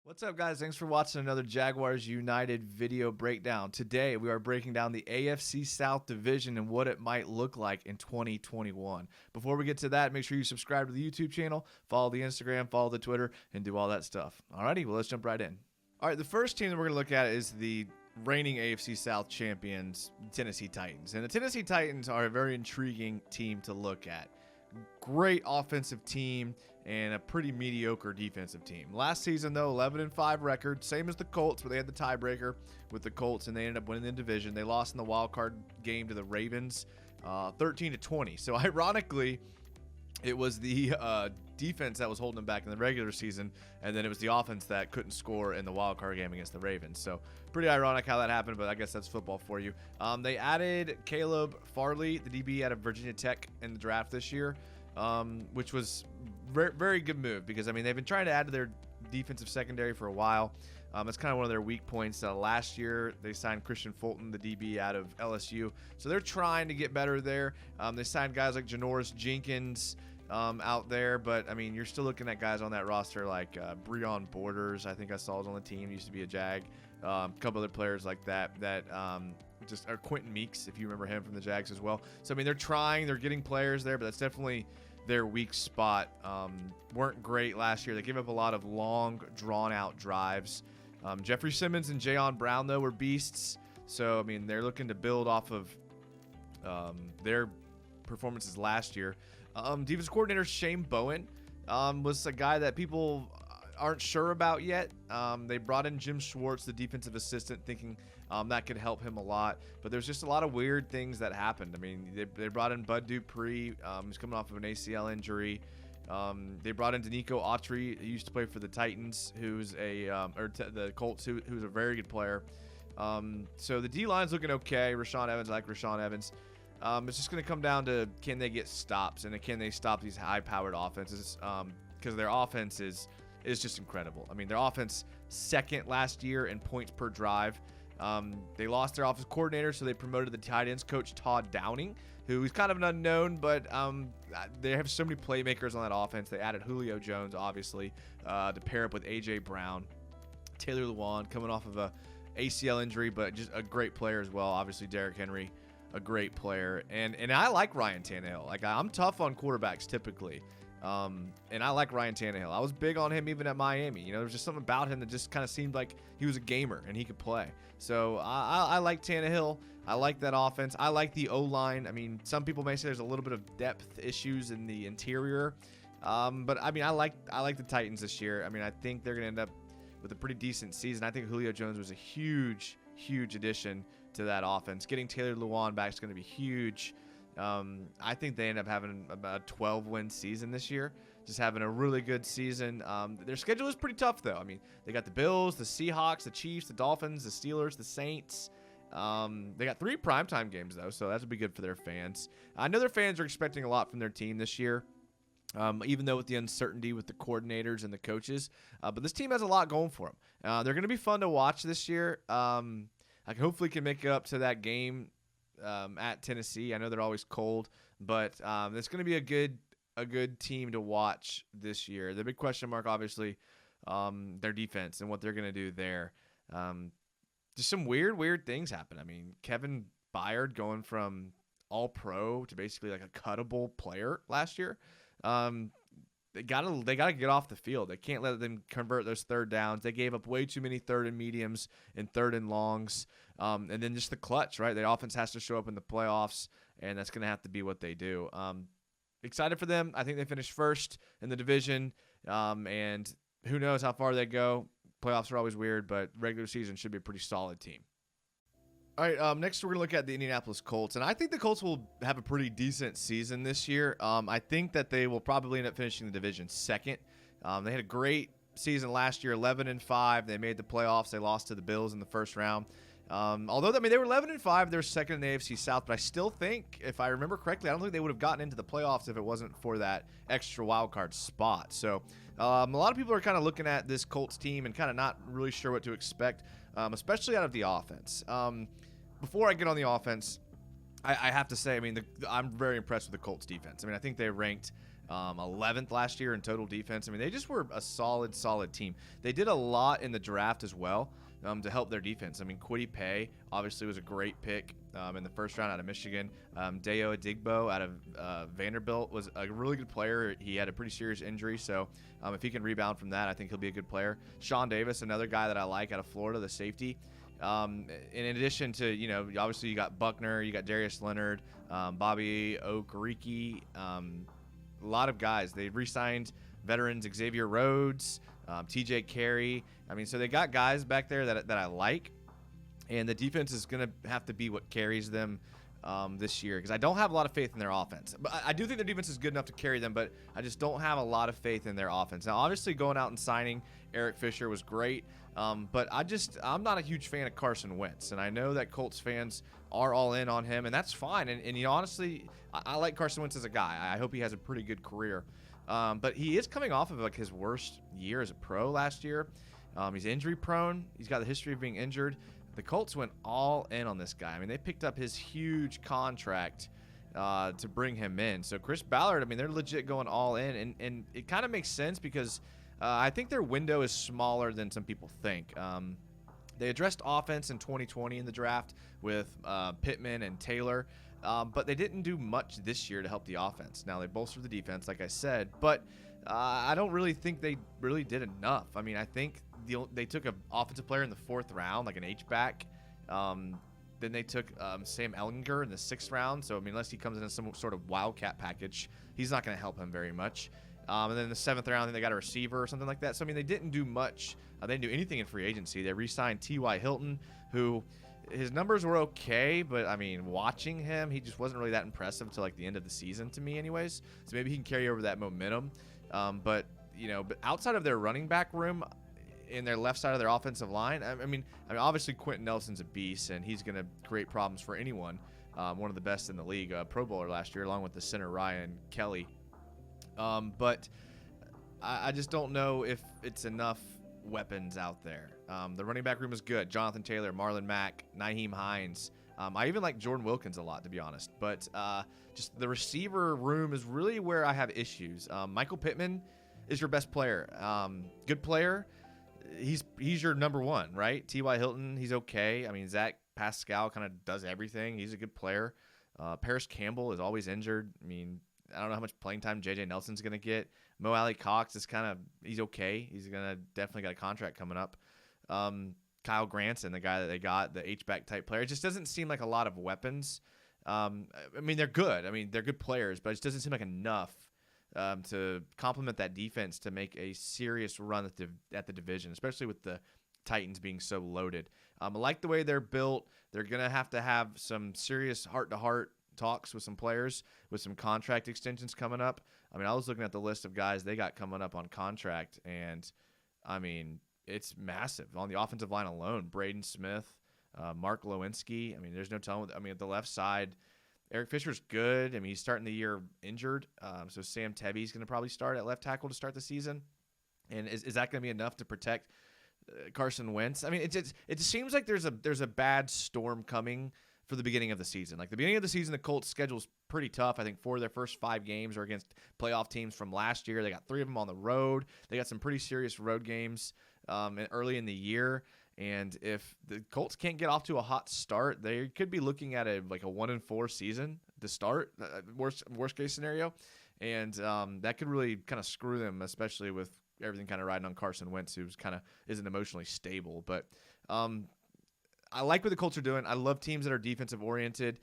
What's up, guys? Thanks for watching another Jaguars United video breakdown. Today, we are breaking down the AFC South Division and what it might look like in 2021. Before we get to that, make sure you subscribe to the YouTube channel, follow the Instagram, follow the Twitter, and do all that stuff. Alrighty, well, let's jump right in. All right, the first team that we're going to look at is the reigning AFC South champions, Tennessee Titans. And the Tennessee Titans are a very intriguing team to look at. Great offensive team and a pretty mediocre defensive team. Last season, though, 11-5 record, same as the Colts, where they had the tiebreaker with the Colts, and they ended up winning the division. They lost in the wild card game to the Ravens, 13-20. So, ironically, it was the defense that was holding them back in the regular season, and then it was the offense that couldn't score in the wild card game against the Ravens. So pretty ironic how that happened, but I guess that's football for you. They added Caleb Farley, the DB out of Virginia Tech, in the draft this year, which was very, very good move because, I mean, they've been trying to add to their defensive secondary for a while. It's kind of one of their weak points. Last year, they signed Christian Fulton, the DB out of LSU. So they're trying to get better there. They signed guys like Janoris Jenkins out there. But, I mean, you're still looking at guys on that roster like Breon Borders. I think I saw was on the team. Used to be a Jag. A couple other players like that just are Quentin Meeks, if you remember him from the Jags as well. So, I mean, they're trying. They're getting players there, but that's definitely their weak spot. Weren't great last year. They gave up a lot of long, drawn-out drives. Jeffrey Simmons and Jayon Brown, though, were beasts. So, I mean, they're looking to build off of their performances last year. Defense coordinator Shane Bowen was a guy that people aren't sure about yet. They brought in Jim Schwartz, the defensive assistant, thinking that could help him a lot. But there's just a lot of weird things that happened. I mean, they brought in Bud Dupree. He's coming off of an ACL injury. They brought in Danico Autry, who used to play for the Titans, who's the Colts, who's a very good player. So the D-line's looking okay. Rashawn Evans, I like Rashawn Evans. It's just going to come down to, can they get stops, and can they stop these high-powered offenses? Because their offense is just incredible. I mean, their offense second last year in points per drive. They lost their offensive coordinator, so they promoted the tight ends coach Todd Downing, who is kind of an unknown, but they have so many playmakers on that offense. They added Julio Jones, obviously, to pair up with A.J. Brown. Taylor Lewan coming off of a ACL injury, but just a great player as well. Obviously, Derrick Henry, a great player. And I like Ryan Tannehill. Like, I'm tough on quarterbacks typically. And I like Ryan Tannehill. I was big on him even at Miami. You know, there's just something about him that just kind of seemed like he was a gamer and he could play. So I like Tannehill. I like that offense. I like the O-line. I mean, some people may say there's a little bit of depth issues in the interior. But I mean, I like the Titans this year. I mean, I think they're going to end up with a pretty decent season. I think Julio Jones was a huge addition to that offense. Getting Taylor Lewan back is going to be huge. I think they end up having about a 12-win season this year, just having a really good season. Their schedule is pretty tough, though. I mean, they got the Bills, the Seahawks, the Chiefs, the Dolphins, the Steelers, the Saints. They got 3 primetime games, though, so that would be good for their fans. I know their fans are expecting a lot from their team this year, even though with the uncertainty with the coordinators and the coaches. But this team has a lot going for them. They're going to be fun to watch this year. I hopefully can make it up to that game at Tennessee. I know they're always cold, but it's going to be a good team to watch this year. The big question mark, obviously, their defense and what they're going to do there. Just some weird things happen. I mean, Kevin Byard going from all-pro to basically like a cuttable player last year. They gotta get off the field. They can't let them convert those third downs. They gave up way too many third and mediums and third and longs. And then just the clutch, right? The offense has to show up in the playoffs, and that's going to have to be what they do. Excited for them. I think they finished first in the division, and who knows how far they go. Playoffs are always weird, but regular season should be a pretty solid team. All right, next we're going to look at the Indianapolis Colts, and I think the Colts will have a pretty decent season this year. I think that they will probably end up finishing the division second. They had a great season last year, 11-5. They made the playoffs. They lost to the Bills in the first round. Although, I mean, they were 11-5. They're second in the AFC South, but I still think, if I remember correctly, I don't think they would have gotten into the playoffs if it wasn't for that extra wild card spot. So a lot of people are kind of looking at this Colts team and kind of not really sure what to expect, especially out of the offense. Before I get on the offense, I have to say, I mean, I'm very impressed with the Colts defense. I mean, I think they ranked 11th last year in total defense. I mean, they just were a solid team. They did a lot in the draft as well to help their defense. I mean, Kwity Paye obviously was a great pick in the first round out of Michigan. Dayo Adigbo out of Vanderbilt was a really good player. He had a pretty serious injury, so if he can rebound from that, I think he'll be a good player. Sean Davis, another guy that I like out of Florida, the safety. In addition to, obviously you got Buckner, you got Darius Leonard, Bobby Okereke, a lot of guys. They re-signed veterans Xavier Rhodes, TJ Carey. I mean, so they got guys back there that I like, and the defense is going to have to be what carries them this year, because I don't have a lot of faith in their offense. But I do think their defense is good enough to carry them, but I just don't have a lot of faith in their offense. Now, obviously, going out and signing Eric Fisher was great, but I'm not a huge fan of Carson Wentz, and I know that Colts fans are all in on him, and that's fine. And honestly, I like Carson Wentz as a guy. I hope he has a pretty good career. But he is coming off of like his worst year as a pro last year. He's injury prone. He's got the history of being injured. The Colts went all in on this guy. I mean, they picked up his huge contract to bring him in. So Chris Ballard, I mean, they're legit going all in. And it kind of makes sense because I think their window is smaller than some people think. They addressed offense in 2020 in the draft with Pittman and Taylor. But they didn't do much this year to help the offense. Now, they bolstered the defense, like I said, but I don't really think they really did enough. I mean, I think they took an offensive player in the 4th round, like an H-back. Then they took Sam Ehlinger in the 6th round. So, I mean, unless he comes in some sort of wildcat package, he's not going to help him very much. And then in the 7th round, they got a receiver or something like that. So, I mean, they didn't do much. They didn't do anything in free agency. They re-signed T.Y. Hilton, who his numbers were okay, but I mean, watching him, he just wasn't really that impressive until like the end of the season to me anyways. So maybe he can carry over that momentum. But outside of their running back room in their left side of their offensive line, I mean, obviously Quentin Nelson's a beast, and he's going to create problems for anyone. One of the best in the league, Pro Bowler last year, along with the center Ryan Kelly. But I just don't know if it's enough weapons out there. The running back room is good. Jonathan Taylor, Marlon Mack, Nyheim Hines. I even like Jordan Wilkins a lot, to be honest. But just the receiver room is really where I have issues. Michael Pittman is your best player. Good player. He's your number one, right? T.Y. Hilton, he's okay. I mean, Zach Pascal kind of does everything. He's a good player. Paris Campbell is always injured. I mean, I don't know how much playing time J.J. Nelson's going to get. Mo Alley Cox is he's okay. He's going to definitely got a contract coming up. Kyle Granson, the guy that they got, the H-back type player. It just doesn't seem like a lot of weapons. I mean, they're good. I mean, they're good players, but it just doesn't seem like enough to complement that defense to make a serious run at the division, especially with the Titans being so loaded. I like the way they're built. They're going to have some serious heart-to-heart talks with some players with some contract extensions coming up. I mean, I was looking at the list of guys they got coming up on contract, and I mean, it's massive. On the offensive line alone, Braden Smith, Mark Lewinsky. I mean, there's no telling. I mean, at the left side, Eric Fisher's good. I mean, he's starting the year injured. So Sam Tevy's going to probably start at left tackle to start the season. And is that going to be enough to protect Carson Wentz? I mean, it just seems like there's a bad storm coming for the beginning of the season. Like the beginning of the season, the Colts' schedule's pretty tough. I think 4 of their first 5 games are against playoff teams from last year. They got 3 of them on the road. They got some pretty serious road games early in the year. And if the Colts can't get off to a hot start, they could be looking at a 1-4 season to start, worst case scenario. And that could really kind of screw them, especially with everything kind of riding on Carson Wentz, who's isn't emotionally stable. But I like what the Colts are doing. I love teams that are defensive oriented.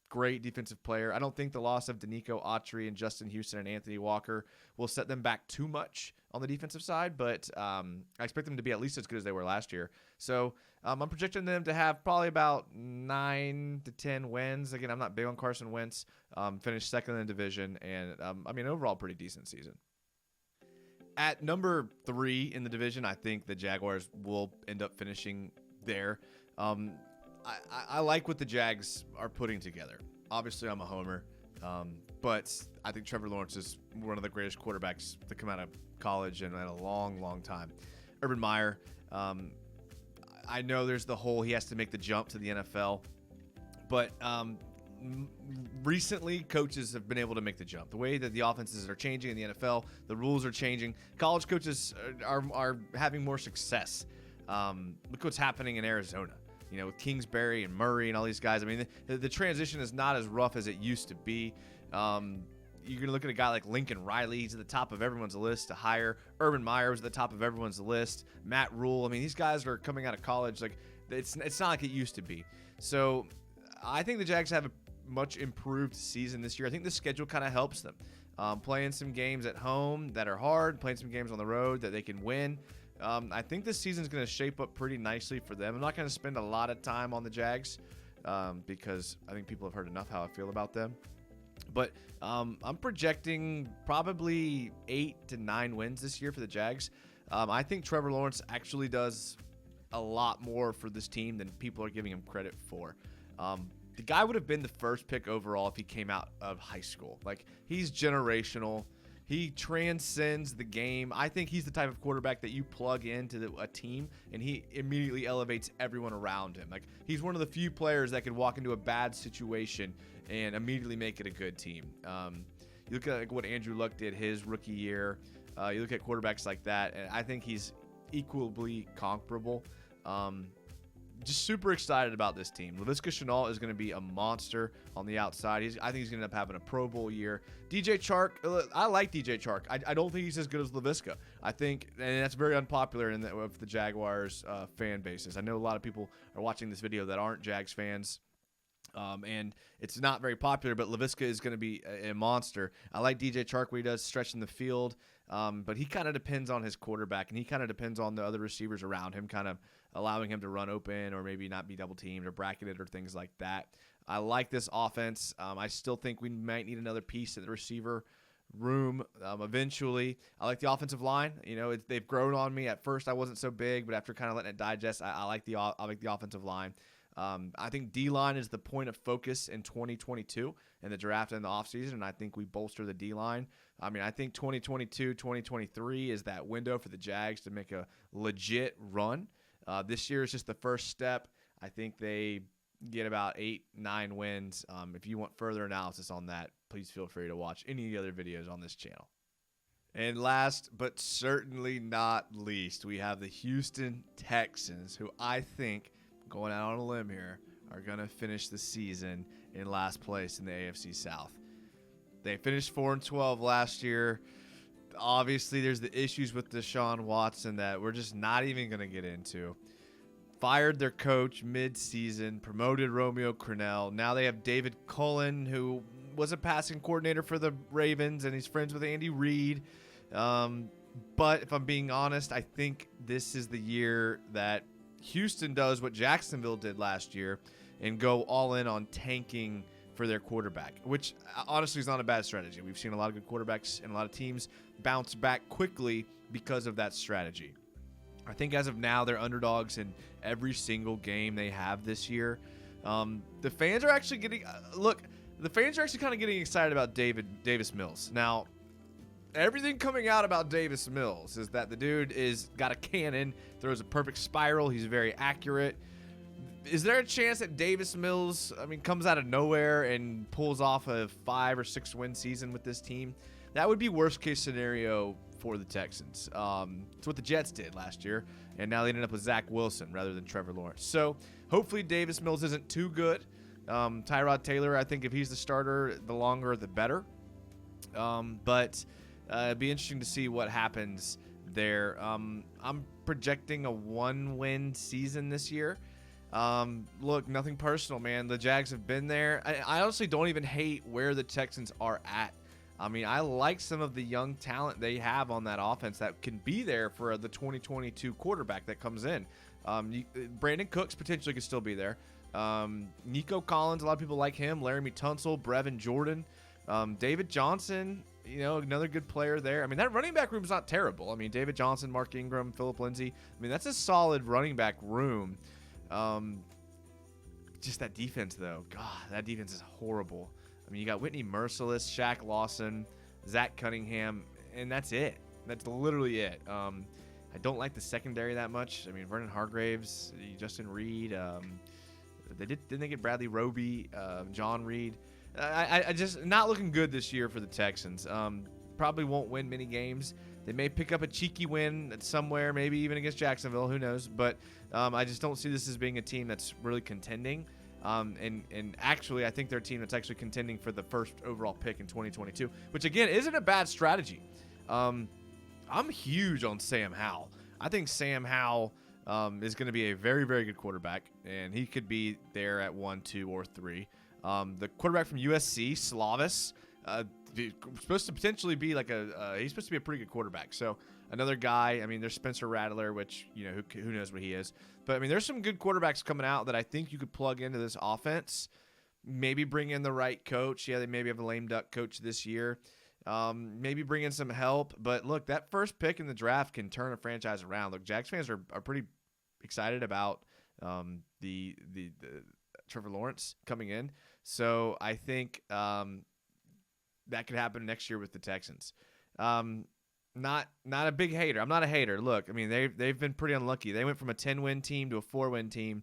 Great defensive player. I don't think the loss of Danico Autry and Justin Houston and Anthony Walker will set them back too much on the defensive side, but I expect them to be at least as good as they were last year. So I'm projecting them to have probably about 9 to 10 wins. Again, I'm not big on Carson Wentz. Finished second in the division, and overall pretty decent season. At number 3 in the division, I think the Jaguars will end up finishing there. I like what the Jags are putting together. Obviously, I'm a homer, but I think Trevor Lawrence is one of the greatest quarterbacks to come out of college in a long, long time. Urban Meyer, I know there's the whole he has to make the jump to the NFL, but recently coaches have been able to make the jump. The way that the offenses are changing in the NFL, the rules are changing. College coaches are having more success. Look what's happening in Arizona. With Kingsbury and Murray and all these guys. I mean, the transition is not as rough as it used to be. You're going to look at a guy like Lincoln Riley. He's at the top of everyone's list to hire. Urban Meyer was at the top of everyone's list. Matt Rule. I mean, these guys are coming out of college. Like, it's not like it used to be. So I think the Jags have a much improved season this year. I think the schedule kind of helps them. Playing some games at home that are hard, playing some games on the road that they can win. I think this season's going to shape up pretty nicely for them. I'm not going to spend a lot of time on the Jags because I think people have heard enough how I feel about them. But I'm projecting probably 8 to 9 wins this year for the Jags. I think Trevor Lawrence actually does a lot more for this team than people are giving him credit for. The guy would have been the first pick overall if he came out of high school. Like, he's generational. He transcends the game. I think he's the type of quarterback that you plug into a team and he immediately elevates everyone around him. Like, he's one of the few players that could walk into a bad situation and immediately make it a good team. You look at what Andrew Luck did his rookie year. You look at quarterbacks like that, and I think he's equally comparable. Just super excited about this team. Laviska Shenault is going to be a monster on the outside. I think he's going to end up having a Pro Bowl year. DJ Chark, I like DJ Chark. I don't think he's as good as Laviska. I think, and that's very unpopular with the Jaguars fan bases. I know a lot of people are watching this video that aren't Jags fans. And it's not very popular, but Laviska is going to be a monster. I like DJ Chark where he does stretching the field, but he kind of depends on his quarterback, and he kind of depends on the other receivers around him, kind of allowing him to run open or maybe not be double-teamed or bracketed or things like that. I like this offense. I still think we might need another piece at the receiver room eventually. I like the offensive line. They've grown on me. At first, I wasn't so big, but after kind of letting it digest, I like the offensive line. I think D-line is the point of focus in 2022 in the draft and the offseason, and I think we bolster the D-line. I mean, I think 2022, 2023 is that window for the Jags to make a legit run. This year is just the first step. I think they get about 8, 9 wins. If you want further analysis on that, please feel free to watch any of the other videos on this channel. And last but certainly not least, we have the Houston Texans, who I think, going out on a limb here, are going to finish the season in last place in the AFC South. They finished 4-12 last year. Obviously, there's the issues with Deshaun Watson that we're just not even going to get into. Fired their coach mid-season, promoted Romeo Crennel. Now they have David Cullen, who was a passing coordinator for the Ravens, and he's friends with Andy Reid. But if I'm being honest, I think this is the year that Houston does what Jacksonville did last year and go all in on tanking for their quarterback, which honestly is not a bad strategy. We've seen a lot of good quarterbacks and a lot of teams bounce back quickly because of that strategy. I think as of now, they're underdogs in every single game they have this year. The fans are actually getting the fans are actually kind of getting excited about Davis Mills. Now, everything coming out about Davis Mills is that the dude is got a cannon, throws a perfect spiral. He's very accurate. Is there a chance that Davis Mills, comes out of nowhere and pulls off a 5 or 6 win season with this team? That would be worst case scenario for the Texans. It's what the Jets did last year, and now they ended up with Zach Wilson rather than Trevor Lawrence. So hopefully Davis Mills isn't too good. Tyrod Taylor, I think if he's the starter, the longer the better. But it'd be interesting to see what happens there. I'm projecting a 1-win season this year. Look, nothing personal, man. The Jags have been there. I honestly don't even hate where the Texans are at. I like some of the young talent they have on that offense that can be there for the 2022 quarterback that comes in. Brandon Cooks potentially could still be there. Nico Collins, a lot of people like him. Laramie Tunsil, Brevin Jordan, David Johnson, another good player there. That running back room is not terrible. David Johnson, Mark Ingram, Phillip Lindsay. that's a solid running back room. Just that defense, though. God, that defense is horrible. You got Whitney Merciless, Shaq Lawson, Zach Cunningham, and that's it. That's literally it. I don't like the secondary that much. Vernon Hargraves, Justin Reed, but didn't they get Bradley Roby, John Reed? I just not looking good this year for the Texans. Probably won't win many games. They may pick up a cheeky win somewhere, maybe even against Jacksonville. Who knows? But I just don't see this as being a team that's really contending. And actually, I think they're a team that's actually contending for the first overall pick in 2022, which again isn't a bad strategy. I'm huge on Sam Howell. I think Sam Howell is going to be a very, very good quarterback, and he could be there at 1, 2, or 3. The quarterback from USC, Slavis, supposed to potentially be like he's supposed to be a pretty good quarterback. So another guy. I mean, there's Spencer Rattler, which who knows what he is. But I mean, there's some good quarterbacks coming out that I think you could plug into this offense. Maybe bring in the right coach. Yeah, they maybe have a lame duck coach this year. Maybe bring in some help. But look, that first pick in the draft can turn a franchise around. Look, Jags fans are pretty excited about the Trevor Lawrence coming in. So I think that could happen next year with the Texans. Not a big hater. I'm not a hater. Look, I mean, they've been pretty unlucky. They went from a 10-win team to a 4-win team.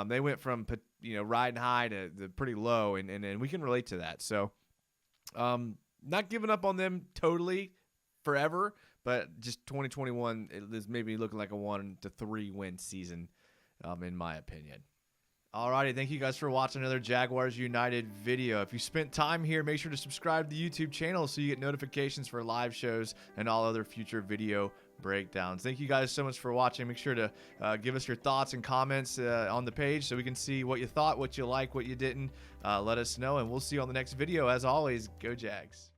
They went from riding high to the pretty low, and we can relate to that. So not giving up on them totally forever, but just 2021 is maybe looking like a 1 to 3 win season, in my opinion. Alrighty, thank you guys for watching another Jaguars United video. If you spent time here, make sure to subscribe to the YouTube channel so you get notifications for live shows and all other future video breakdowns. Thank you guys so much for watching. Make sure to give us your thoughts and comments on the page so we can see what you thought, what you liked, what you didn't. Let us know, and we'll see you on the next video. As always, go Jags.